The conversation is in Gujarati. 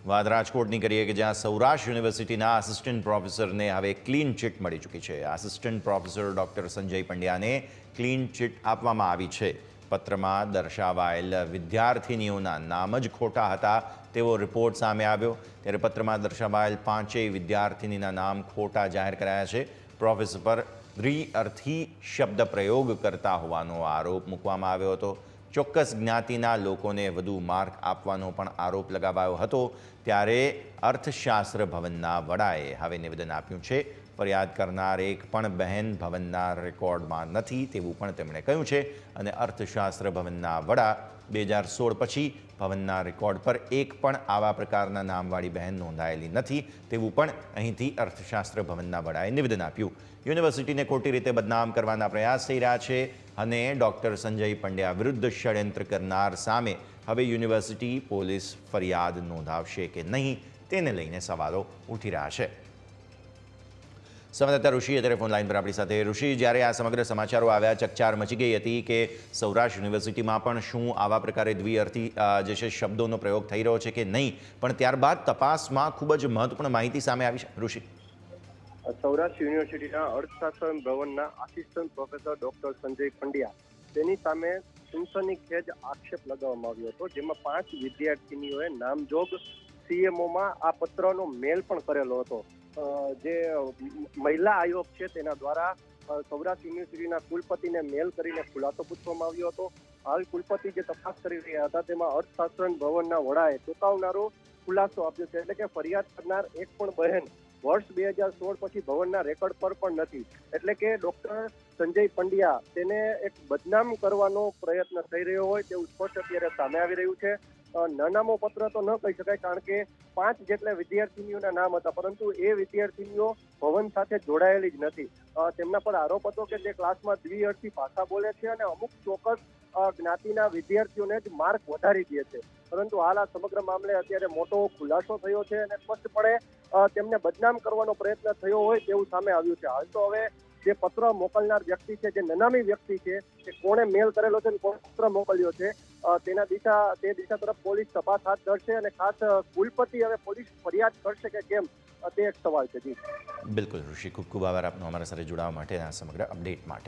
વાત રાજકોટની કરીએ કે જ્યાં સૌરાષ્ટ્ર યુનિવર્સિટીના આસિસ્ટન્ટ પ્રોફેસરને હવે ક્લીન ચિટ મળી ચૂકી છે। આસિસ્ટન્ટ પ્રોફેસર ડૉક્ટર સંજય પંડ્યાને ક્લીન ચિટ આપવામાં આવી છે। પત્રમાં દર્શાવાયેલ વિદ્યાર્થિનીઓના નામ જ ખોટા હતા તેવો રિપોર્ટ સામે આવ્યો। ત્યારે પત્રમાં દર્શાવાયેલ 5 વિદ્યાર્થિનીના નામ ખોટા જાહેર કરાયા છે। પ્રોફેસર પર દ્વિઅર્થી શબ્દ પ્રયોગ કરતા હોવાનો આરોપ મૂકવામાં આવ્યો હતો। ચોક્કસ જ્ઞાતિના લોકોને વધુ માર્ક આપવાનો પણ આરોપ લગાવાયો હતો। ત્યારે અર્થશાસ્ત્ર ભવનના વડાએ હવે નિવેદન આપ્યું છે। ફરિયાદ કરનાર એક પણ બહેન ભવનના રેકોર્ડમાં નથી તેવું પણ તેમણે કહ્યું છે અને અર્થશાસ્ત્ર ભવનના વડા 2016 પછી ભવનના રેકોર્ડ પર એક પણ આવા પ્રકારના નામવાળી બહેન નોંધાયેલી નથી તેવું પણ અહીંથી અર્થશાસ્ત્ર ભવનના વડાએ નિવેદન આપ્યું। યુનિવર્સિટીને ખોટી રીતે બદનામ કરવાના પ્રયાસ થઈ રહ્યા છે અને ડૉક્ટર સંજય પંડ્યા વિરુદ્ધ ષડયંત્ર કરનાર સામે હવે યુનિવર્સિટી પોલીસ ફરિયાદ નોંધાવશે કે નહીં તેને લઈને સવાલો ઉઠી રહ્યા છે। સંવાદદાતા ઋષિ અત્યારે ફોન લાઈન પર આપણી સાથે। ઋષિ, જ્યારે આ સમગ્ર સમાચારો આવ્યા ચકચાર મચી ગઈ હતી કે સૌરાષ્ટ્ર યુનિવર્સિટીમાં પણ શું આવા પ્રકારે દ્વિઅર્થી જે છે શબ્દોનો પ્રયોગ થઈ રહ્યો છે કે નહીં, પણ ત્યારબાદ તપાસમાં ખૂબ જ મહત્વપૂર્ણ માહિતી સામે આવી છે। ઋષિ, સૌરાષ્ટ્ર યુનિવર્સિટીના અર્થશાસ્ત્ર ભવનના assistant professor doctor Sanjay Pandya તેની સામે સનસનીખેજ આક્ષેપ લગાવવામાં આવ્યો હતો, જેમાં 5 વિદ્યાર્થીનીઓએ નામજોગ સીએમઓમાં આ પત્રનો મેલ પણ કરેલો હતો। જે મહિલા આયોગ છે તેના દ્વારા સૌરાષ્ટ્ર યુનિવર્સિટીના કુલપતિને મેલ કરીને ખુલાસો પૂછવામાં આવ્યો હતો। હાલ કુલપતિ જે તપાસ કરી રહ્યા હતા તેમાં અર્થશાસ્ત્ર ભવનના વડાએ ચોંકાવનારો ખુલાસો આપ્યો છે, એટલે કે ફરિયાદ કરનાર એક પણ બહેન વર્ષ 2016 પછી ભવનના રેકોર્ડ પર પણ નથી। એટલે કે ડોક્ટર સંજય પંડ્યા તેને એક બદનામ કરવાનો પ્રયત્ન થઈ રહ્યો હોય તેવું સ્પષ્ટ અત્યારે સામે આવી રહ્યું છે। નાનામો પત્ર તો ન કહી શકાય, કારણ કે 5 જેટલા વિદ્યાર્થીનીઓના નામ હતા, પરંતુ એ વિદ્યાર્થીનીઓ ભવન સાથે જોડાયેલી જ નથી। તેમના પર આરોપ હતો કે તે ક્લાસમાં દ્વિઅર્થી ભાષા બોલે છે અને અમુક ચોક્કસ જ્ઞાતિના વિદ્યાર્થીઓને જ માર્ક વધારી દે છે, પરંતુ હાલ આ સમગ્ર મામલે અત્યારે મોટો ખુલાસો થયો છે અને સ્પષ્ટપણે તેમને બદનામ કરવાનો પ્રયત્ન થયો હોય તેવું સામે આવ્યું છે। હાલ તો હવે જે પત્ર મોકલનાર વ્યક્તિ છે, જે નનામી વ્યક્તિ છે, કે કોણે મેલ કરેલો છે, કોણે પત્ર મોકલ્યો છે, તે દિશા તરફ પોલીસ તપાસ હાથ ધરશે અને ખાસ કુલપતિ હવે પોલીસ ફરિયાદ કરશે કે કેમ તે એક સવાલ છે। જી બિલકુલ ઋષિ, ખૂબ ખૂબ આભાર આપનો અમારા સાથે જોડાવા માટે આ સમગ્ર અપડેટ માટે।